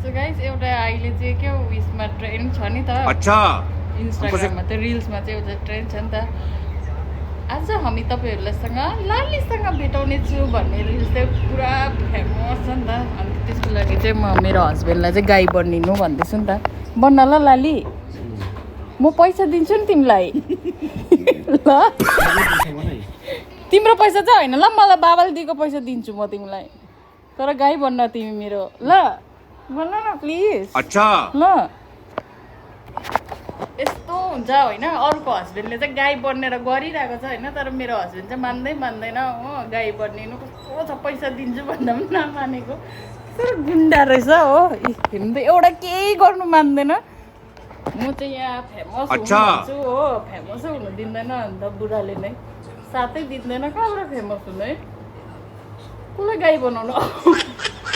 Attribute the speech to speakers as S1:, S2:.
S1: so guys एउटा अहिले चाहिँ के हो उयसमा ट्रेन्ड छ नि त
S2: अच्छा
S1: इन्स्टाग्राममा त रिल्समा चाहिँ एउटा ट्रेन्ड छ नि त आज हामी तपाईँहरूलाईसँग लालीसँग भेटाउने छु भन्ने रिल्स चाहिँ पुरा फेमस छ नि त अनि त्यसको लागि चाहिँ म मेरो हस्बेन्डलाई चाहिँ गाई बनिनु भन्दैछु नि त बन्न ल लाली म पैसा दिन्छु नि तिमीलाई ल तिम्रो पैसा चाहिँ होइन ल मलाई बाबाले दिएको पैसा दिन्छु म तिमीलाई तर गाई बन्न तिमी मेरो ल भन्न न प्लिज
S2: अच्छा
S1: ल यस्तो हुन्छ होइन अरूको हस्बेन्डले चाहिँ गाई बनेर गरिरहेको छ होइन तर मेरो हस्बेन्ड चाहिँ मान्दैन हो गाई बनिनु कस्तो छ पैसा दिन्छु भन्दा पनि नमानेको कस्तो गुन्डा रहेछ हो हिँड्नु त एउटा केही गर्नु मान्दैन म चाहिँ यहाँ फेमस हुन्छु हो फेमसै हुनु दिँदैन अन्त बुढाले नै साथै दिँदैन कहाँबाट फेमस हुनु है कसलाई गाई बनाउनु